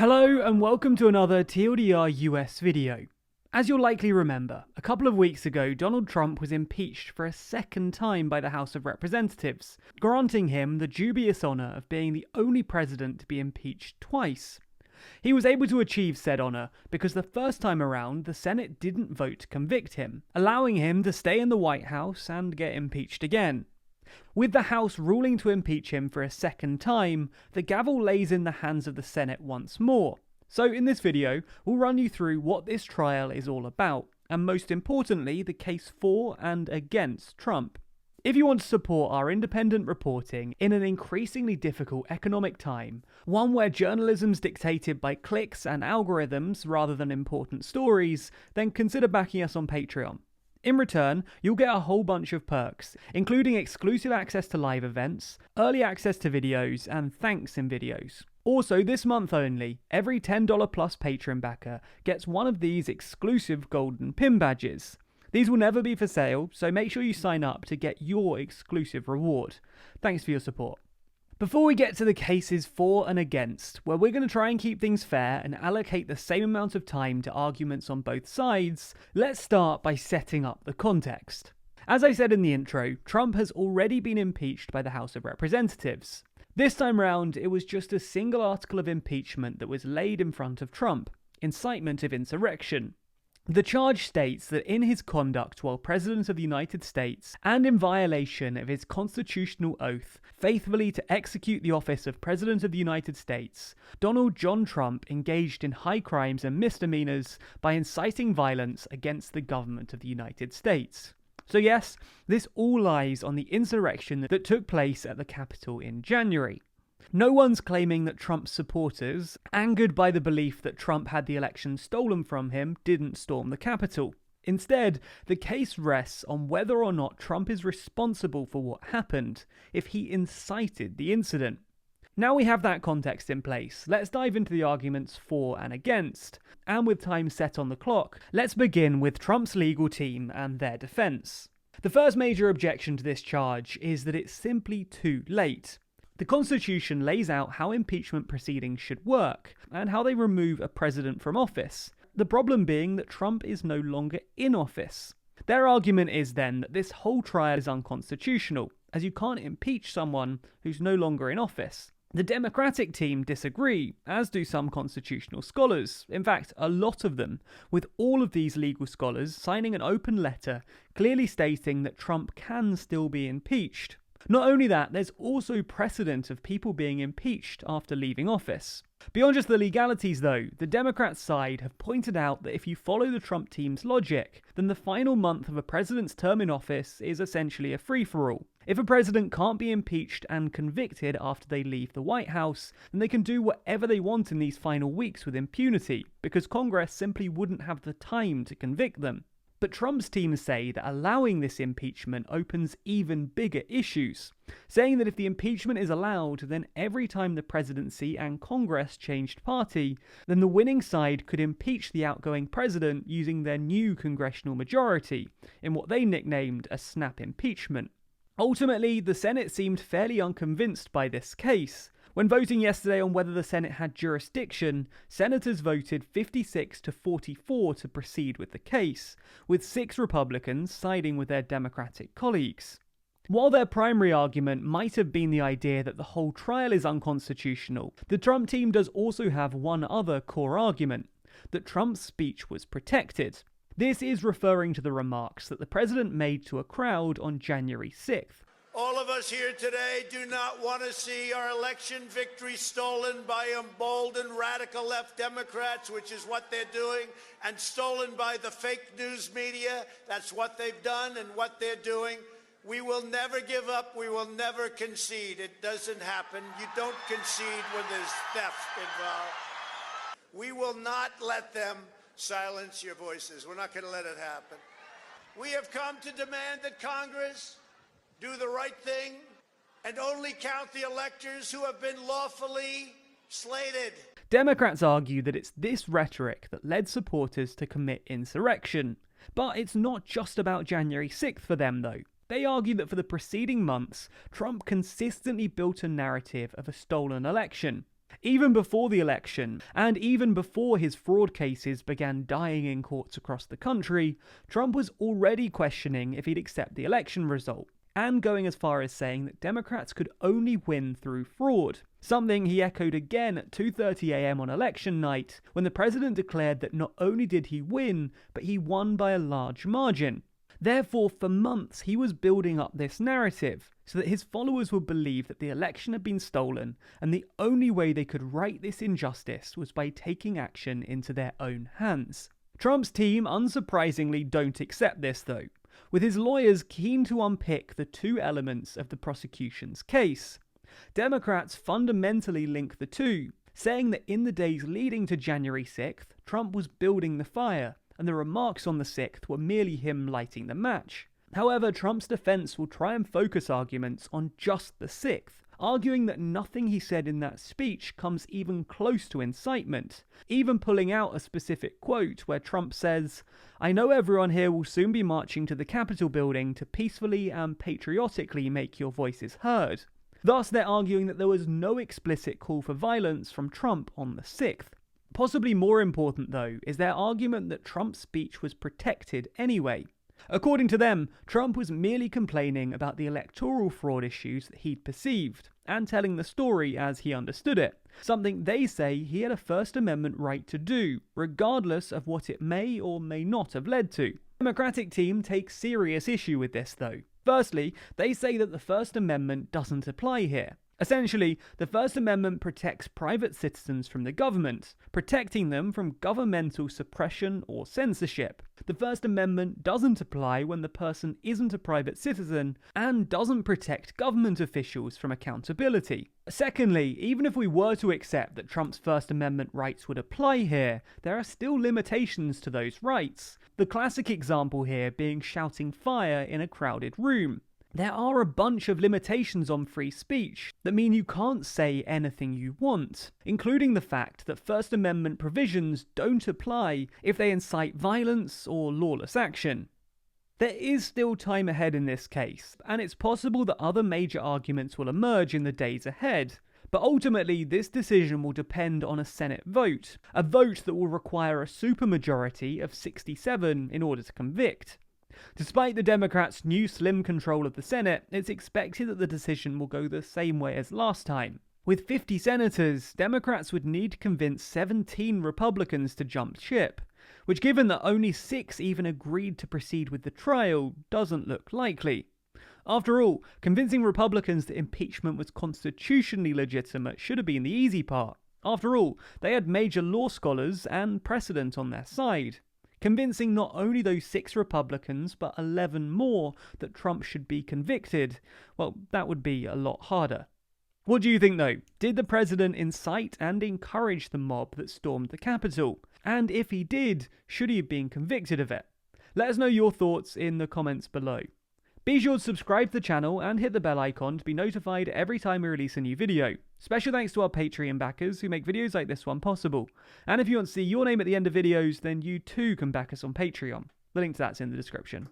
Hello and welcome to another TLDR US video. As you'll likely remember, a couple of weeks ago Donald Trump was impeached for a second time by the House of Representatives, granting him the dubious honour of being the only president to be impeached twice. He was able to achieve said honour because the first time around the Senate didn't vote to convict him, allowing him to stay in the White House and get impeached again. With the House ruling to impeach him for a second time, the gavel lays in the hands of the Senate once more. So in this video, we'll run you through what this trial is all about, and most importantly, the case for and against Trump. If you want to support our independent reporting in an increasingly difficult economic time, one where journalism's dictated by clicks and algorithms rather than important stories, then consider backing us on Patreon. In return, you'll get a whole bunch of perks, including exclusive access to live events, early access to videos, and thanks in videos. Also, this month only, every $10 plus Patreon backer gets one of these exclusive golden pin badges. These will never be for sale, so make sure you sign up to get your exclusive reward. Thanks for your support. Before we get to the cases for and against, where we're going to try and keep things fair and allocate the same amount of time to arguments on both sides, let's start by setting up the context. As I said in the intro, Trump has already been impeached by the House of Representatives. This time round, it was just a single article of impeachment that was laid in front of Trump: incitement of insurrection. The charge states that in his conduct while President of the United States, and in violation of his constitutional oath faithfully to execute the office of President of the United States, Donald John Trump engaged in high crimes and misdemeanors by inciting violence against the government of the United States. So yes, this all lies on the insurrection that took place at the Capitol in January. No one's claiming that Trump's supporters, angered by the belief that Trump had the election stolen from him, didn't storm the Capitol. Instead, the case rests on whether or not Trump is responsible for what happened, if he incited the incident. Now we have that context in place, let's dive into the arguments for and against. And with time set on the clock, let's begin with Trump's legal team and their defense. The first major objection to this charge is that it's simply too late. The Constitution lays out how impeachment proceedings should work, and how they remove a president from office. The problem being that Trump is no longer in office. Their argument is then that this whole trial is unconstitutional, as you can't impeach someone who's no longer in office. The Democratic team disagree, as do some constitutional scholars, in fact a lot of them, with all of these legal scholars signing an open letter clearly stating that Trump can still be impeached. Not only that, there's also precedent of people being impeached after leaving office. Beyond just the legalities though, the Democrats' side have pointed out that if you follow the Trump team's logic, then the final month of a president's term in office is essentially a free-for-all. If a president can't be impeached and convicted after they leave the White House, then they can do whatever they want in these final weeks with impunity, because Congress simply wouldn't have the time to convict them. But Trump's team say that allowing this impeachment opens even bigger issues, saying that if the impeachment is allowed, then every time the presidency and Congress changed party, then the winning side could impeach the outgoing president using their new congressional majority, in what they nicknamed a snap impeachment. Ultimately, the Senate seemed fairly unconvinced by this case. When voting yesterday on whether the Senate had jurisdiction, senators voted 56 to 44 to proceed with the case, with 6 Republicans siding with their Democratic colleagues. While their primary argument might have been the idea that the whole trial is unconstitutional, the Trump team does also have one other core argument: that Trump's speech was protected. This is referring to the remarks that the president made to a crowd on January 6th. All of us here today do not want to see our election victory stolen by emboldened radical left Democrats, which is what they're doing, and stolen by the fake news media. That's what they've done and what they're doing. We will never give up. We will never concede. It doesn't happen. You don't concede when there's theft involved. We will not let them silence your voices. We're not going to let it happen. We have come to demand that Congress do the right thing and only count the electors who have been lawfully slated. Democrats argue that it's this rhetoric that led supporters to commit insurrection. But it's not just about January 6th for them though. They argue that for the preceding months, Trump consistently built a narrative of a stolen election. Even before the election, and even before his fraud cases began dying in courts across the country, Trump was already questioning if he'd accept the election result, and going as far as saying that Democrats could only win through fraud, something he echoed again at 2:30 a.m. on election night, when the president declared that not only did he win, but he won by a large margin. Therefore, for months, he was building up this narrative so that his followers would believe that the election had been stolen, and the only way they could right this injustice was by taking action into their own hands. Trump's team, unsurprisingly, don't accept this, though, with his lawyers keen to unpick the two elements of the prosecution's case. Democrats fundamentally link the two, saying that in the days leading to January 6th, Trump was building the fire, and the remarks on the 6th were merely him lighting the match. However, Trump's defense will try and focus arguments on just the 6th, arguing that nothing he said in that speech comes even close to incitement, even pulling out a specific quote where Trump says, "I know everyone here will soon be marching to the Capitol building to peacefully and patriotically make your voices heard." Thus, they're arguing that there was no explicit call for violence from Trump on the 6th. Possibly more important, though, is their argument that Trump's speech was protected anyway. According to them, Trump was merely complaining about the electoral fraud issues that he'd perceived, and telling the story as he understood it, something they say he had a First Amendment right to do, regardless of what it may or may not have led to. The Democratic team takes serious issue with this, though. Firstly, they say that the First Amendment doesn't apply here. Essentially, the First Amendment protects private citizens from the government, protecting them from governmental suppression or censorship. The First Amendment doesn't apply when the person isn't a private citizen and doesn't protect government officials from accountability. Secondly, even if we were to accept that Trump's First Amendment rights would apply here, there are still limitations to those rights. The classic example here being shouting fire in a crowded room. There are a bunch of limitations on free speech that mean you can't say anything you want, including the fact that First Amendment provisions don't apply if they incite violence or lawless action. There is still time ahead in this case, and it's possible that other major arguments will emerge in the days ahead. But ultimately, this decision will depend on a Senate vote, a vote that will require a supermajority of 67 in order to convict. Despite the Democrats' new slim control of the Senate, it's expected that the decision will go the same way as last time. With 50 senators, Democrats would need to convince 17 Republicans to jump ship, which, given that only 6 even agreed to proceed with the trial, doesn't look likely. After all, convincing Republicans that impeachment was constitutionally legitimate should have been the easy part. After all, they had major law scholars and precedent on their side. Convincing not only those 6 Republicans, but 11 more that Trump should be convicted, well, that would be a lot harder. What do you think, though? Did the president incite and encourage the mob that stormed the Capitol? And if he did, should he have been convicted of it? Let us know your thoughts in the comments below. Be sure to subscribe to the channel and hit the bell icon to be notified every time we release a new video. Special thanks to our Patreon backers who make videos like this one possible. And if you want to see your name at the end of videos, then you too can back us on Patreon. The link to that's in the description.